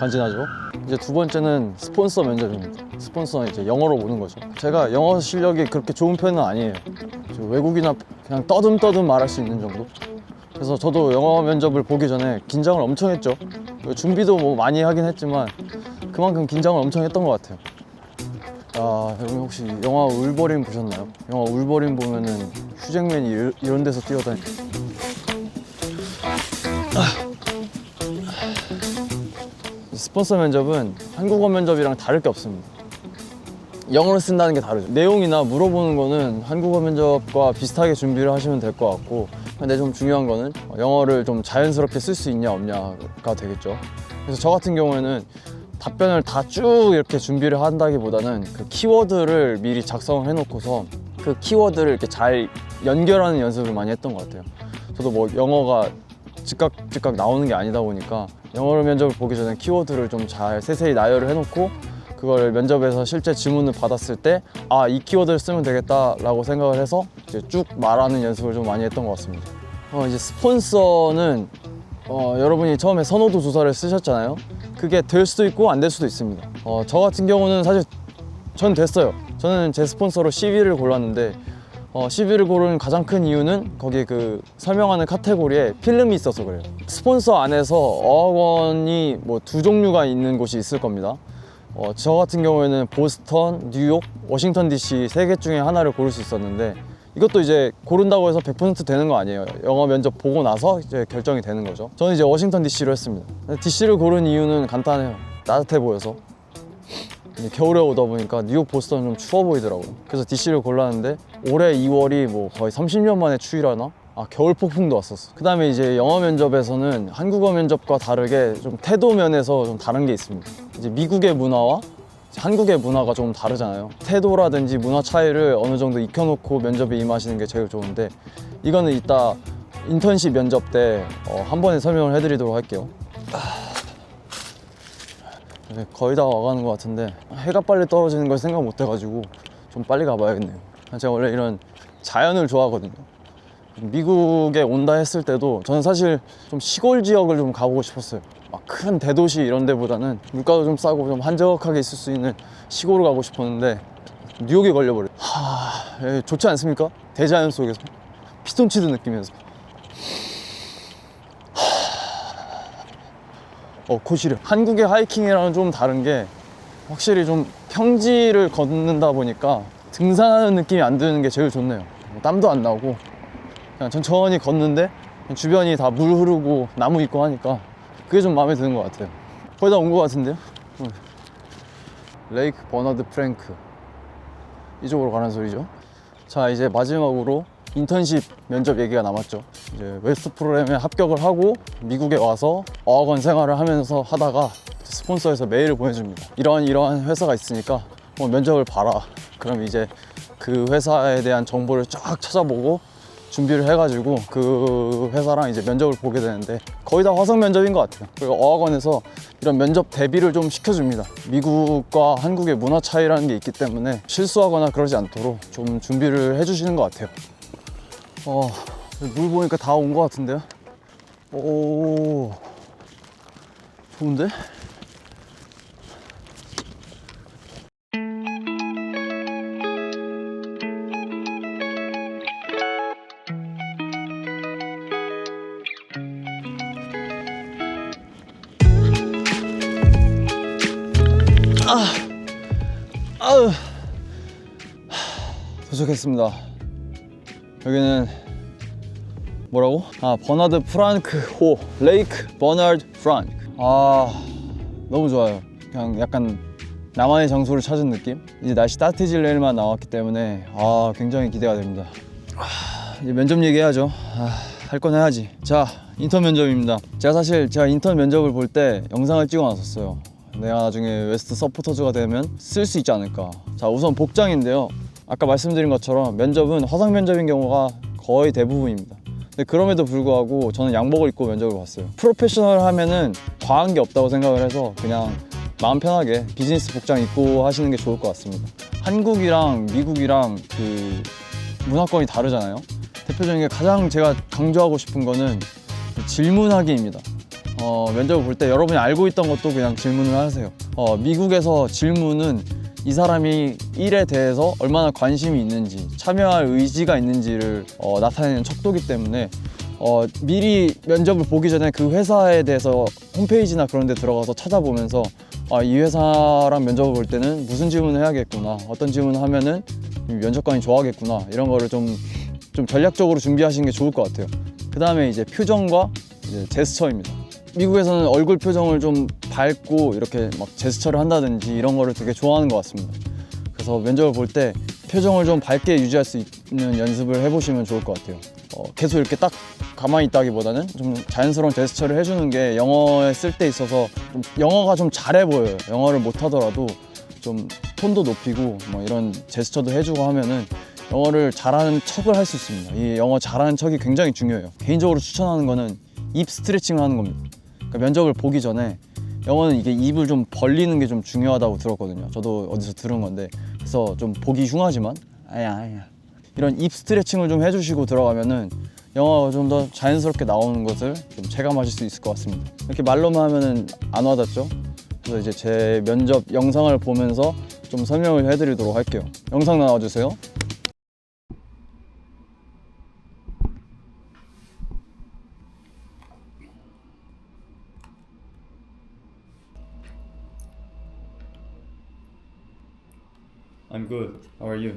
간지나죠. 이제 두 번째는 스폰서 면접입니다. 스폰서는 이제 영어로 보는 거죠. 제가 영어 실력이 그렇게 좋은 편은 아니에요. 외국이나 그냥 떠듬떠듬 말할 수 있는 정도. 그래서 저도 영어 면접을 보기 전에 긴장을 엄청 했죠. 준비도 뭐 많이 하긴 했지만 그만큼 긴장을 엄청 했던 것 같아요. 아, 여러분 혹시 영화 울버린 보셨나요? 영화 울버린 보면은 휴잭맨이 이런 데서 뛰어다니. 스폰서 면접은 한국어 면접이랑 다를 게 없습니다. 영어를 쓴다는 게 다르죠. 내용이나 물어보는 거는 한국어 면접과 비슷하게 준비를 하시면 될 것 같고, 근데 좀 중요한 거는 영어를 좀 자연스럽게 쓸 수 있냐 없냐가 되겠죠. 그래서 저 같은 경우에는 답변을 다 쭉 이렇게 준비를 한다기보다는 그 키워드를 미리 작성을 해놓고서 그 키워드를 이렇게 잘 연결하는 연습을 많이 했던 것 같아요. 저도 뭐 영어가 즉각 나오는 게 아니다 보니까 영어 면접을 보기 전에 키워드를 좀 잘 세세히 나열을 해놓고 그걸 면접에서 실제 질문을 받았을 때 아, 이 키워드를 쓰면 되겠다라고 생각을 해서 이제 쭉 말하는 연습을 좀 많이 했던 것 같습니다. 이제 스폰서는 여러분이 처음에 선호도 조사를 쓰셨잖아요. 그게 될 수도 있고 안 될 수도 있습니다. 저 같은 경우는 사실 전 됐어요. 저는 제 스폰서로 CV를 골랐는데 CV를 고른 가장 큰 이유는 거기 그 설명하는 카테고리에 필름이 있어서 그래요. 스폰서 안에서 어학원이 뭐 두 종류가 있는 곳이 있을 겁니다. 저 같은 경우에는 보스턴, 뉴욕, 워싱턴 DC 세 개 중에 하나를 고를 수 있었는데 이것도 이제 고른다고 해서 100% 되는 거 아니에요. 영어 면접 보고 나서 이제 결정이 되는 거죠. 저는 이제 워싱턴 DC로 했습니다. DC를 고른 이유는 간단해요. 따뜻해 보여서. 겨울에 오다 보니까 뉴욕, 보스턴은 좀 추워 보이더라고요. 그래서 DC를 골랐는데 올해 2월이 뭐 거의 30년 만에 추위라나? 겨울 폭풍도 왔었어. 그 다음에 이제 영어 면접에서는 한국어 면접과 다르게 좀 태도 면에서 좀 다른 게 있습니다. 이제 미국의 문화와 한국의 문화가 좀 다르잖아요. 태도라든지 문화 차이를 어느 정도 익혀놓고 면접에 임하시는 게 제일 좋은데 이거는 이따 인턴십 면접 때 한 번에 설명을 해드리도록 할게요. 거의 다 와가는 것 같은데 해가 빨리 떨어지는 걸 생각 못 해가지고 좀 빨리 가봐야겠네요. 제가 원래 이런 자연을 좋아하거든요. 미국에 온다 했을 때도 저는 사실 좀 시골 지역을 좀 가보고 싶었어요. 막 큰 대도시 이런 데보다는 물가도 좀 싸고 좀 한적하게 있을 수 있는 시골을 가고 싶었는데 뉴욕에 걸려버려요. 좋지 않습니까? 대자연 속에서 피톤치드 느끼면서 코 시려. 한국의 하이킹이랑은 좀 다른 게 확실히 좀 평지를 걷는다 보니까 등산하는 느낌이 안 드는 게 제일 좋네요. 땀도 안 나고 그냥 천천히 걷는데 주변이 다 물 흐르고 나무 있고 하니까 그게 좀 마음에 드는 것 같아요. 거의 다 온 것 같은데요? 레이크 버나드 프랭크 이쪽으로 가는 소리죠. 자, 이제 마지막으로 인턴십 면접 얘기가 남았죠. 이제 웨스트 프로그램에 합격을 하고 미국에 와서 어학원 생활을 하면서 하다가 스폰서에서 메일을 보내줍니다. 이러한 회사가 있으니까 면접을 봐라. 그럼 이제 그 회사에 대한 정보를 쫙 찾아보고 준비를 해가지고 그 회사랑 이제 면접을 보게 되는데 거의 다 화성 면접인 것 같아요. 그리고 어학원에서 이런 면접 대비를 좀 시켜줍니다. 미국과 한국의 문화 차이라는 게 있기 때문에 실수하거나 그러지 않도록 좀 준비를 해주시는 것 같아요. 물 보니까 다 온 것 같은데요? 오, 좋은데? 도착했습니다. 여기는 뭐라고? 버나드 프랑크 호, 레이크 버나드 프랑크. 너무 좋아요. 그냥 약간 나만의 장소를 찾은 느낌? 이제 날씨 따뜻해질 내일만 나왔기 때문에 굉장히 기대가 됩니다. 이제 면접 얘기해야죠. 할 건 해야지. 자, 인턴 면접입니다. 제가 인턴 면접을 볼 때 영상을 찍어 놨었어요. 내가 나중에 웨스트 서포터즈가 되면 쓸 수 있지 않을까. 자, 우선 복장인데요. 아까 말씀드린 것처럼 면접은 화상 면접인 경우가 거의 대부분입니다. 근데 그럼에도 불구하고 저는 양복을 입고 면접을 봤어요. 프로페셔널 하면은 과한 게 없다고 생각을 해서 그냥 마음 편하게 비즈니스 복장 입고 하시는 게 좋을 것 같습니다. 한국이랑 미국이랑 그 문화권이 다르잖아요. 대표적인 게 가장 제가 강조하고 싶은 거는 질문하기입니다. 면접을 볼 때 여러분이 알고 있던 것도 그냥 질문을 하세요. 미국에서 질문은 이 사람이 일에 대해서 얼마나 관심이 있는지, 참여할 의지가 있는지를 나타내는 척도기 때문에 미리 면접을 보기 전에 그 회사에 대해서 홈페이지나 그런 데 들어가서 찾아보면서 이 회사랑 면접을 볼 때는 무슨 질문을 해야겠구나, 어떤 질문을 하면은 면접관이 좋아하겠구나, 이런 거를 좀 전략적으로 준비하시는 게 좋을 것 같아요. 그 다음에 이제 표정과 이제 제스처입니다. 미국에서는 얼굴 표정을 좀 밝고 이렇게 막 제스처를 한다든지 이런 거를 되게 좋아하는 것 같습니다. 그래서 면접을 볼 때 표정을 좀 밝게 유지할 수 있는 연습을 해보시면 좋을 것 같아요. 계속 이렇게 딱 가만히 있다기보다는 좀 자연스러운 제스처를 해주는 게 영어에 쓸 때 있어서 좀 영어가 좀 잘해 보여요. 영어를 못하더라도 좀 톤도 높이고 뭐 이런 제스처도 해주고 하면은 영어를 잘하는 척을 할 수 있습니다. 이 영어 잘하는 척이 굉장히 중요해요. 개인적으로 추천하는 거는 입 스트레칭을 하는 겁니다. 그러니까 면접을 보기 전에 영어는 이게 입을 좀 벌리는 게 좀 중요하다고 들었거든요. 저도 어디서 들은 건데, 그래서 좀 보기 흉하지만 이런 입 스트레칭을 좀 해주시고 들어가면은 영어가 좀 더 자연스럽게 나오는 것을 좀 체감하실 수 있을 것 같습니다. 이렇게 말로만 하면은 안 와닿죠? 그래서 이제 제 면접 영상을 보면서 좀 설명을 해드리도록 할게요. 영상 나와주세요. I'm good. How are you?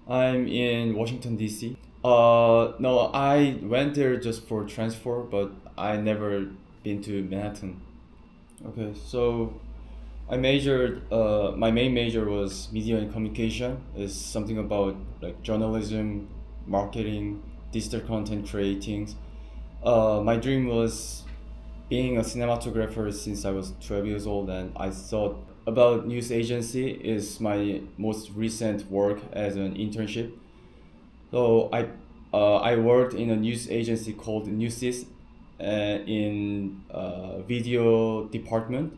I'm in Washington D.C. No, I went there just for transfer, but I never been to Manhattan. Okay, so I majored. My main major was media and communication. It's something about like journalism, marketing, digital content creating. My dream was being a cinematographer since I was 12 years old, and I thought about news agency is my most recent work as an internship. So I worked in a news agency called Newsys in video department.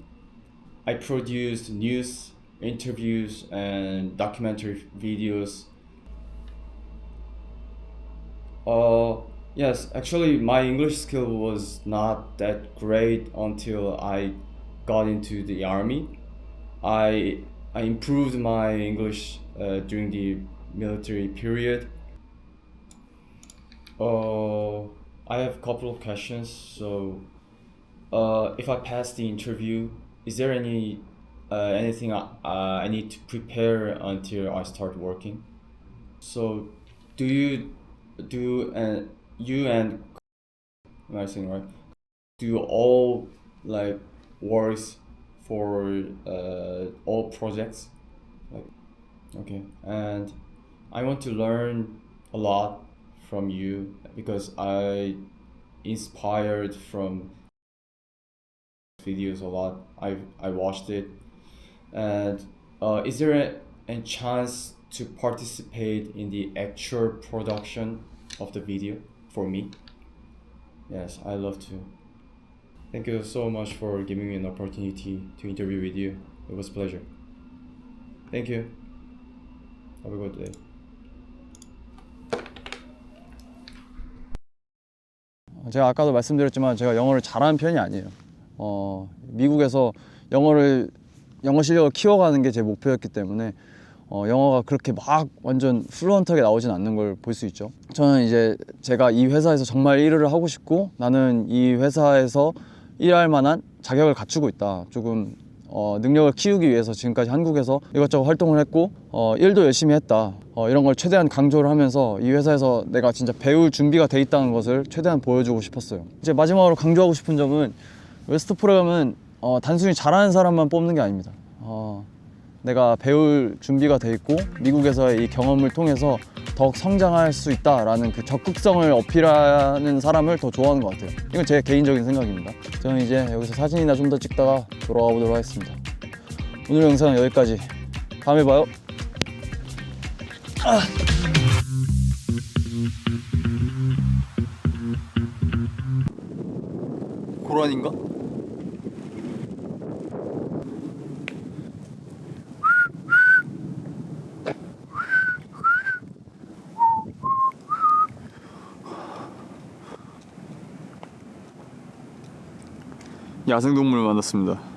I produced news interviews and documentary videos. Yes, actually, my English skill was not that great until I got into the army. I improved my English during the military period. I have a couple of questions. So, if I pass the interview, is there anything I need to prepare until I start working? So, do you and am I saying right? Do all like works for all projects? Like, okay, and I want to learn a lot from you because I inspired from videos a lot. I watched it, and is there a chance to participate in the actual production of the video for me? Yes, I love to. Thank you so much for giving me an opportunity to interview with you. It was a pleasure. Thank you. Have a good day. 제가 아까도 말씀드렸지만 제가 영어를 잘하는 편이 아니에요. 미국에서 영어 실력을 키워가는 게 제 목표였기 때문에 영어가 그렇게 막 완전 플루언트하게 나오진 않는 걸 볼 수 있죠. 저는 이제 제가 이 회사에서 정말 일을 하고 싶고 나는 이 회사에서 일할 만한 자격을 갖추고 있다. 조금 능력을 키우기 위해서 지금까지 한국에서 이것저것 활동을 했고 일도 열심히 했다. 이런 걸 최대한 강조를 하면서 이 회사에서 내가 진짜 배울 준비가 돼 있다는 것을 최대한 보여주고 싶었어요. 이제 마지막으로 강조하고 싶은 점은 웨스트 프로그램은 단순히 잘하는 사람만 뽑는 게 아닙니다. 내가 배울 준비가 돼 있고 미국에서의 이 경험을 통해서 더욱 성장할 수 있다라는 그 적극성을 어필하는 사람을 더 좋아하는 것 같아요. 이건 제 개인적인 생각입니다. 저는 이제 여기서 사진이나 좀 더 찍다가 돌아가 보도록 하겠습니다. 오늘 영상은 여기까지. 다음에 봐요. 고란인가? 야생동물을 만났습니다.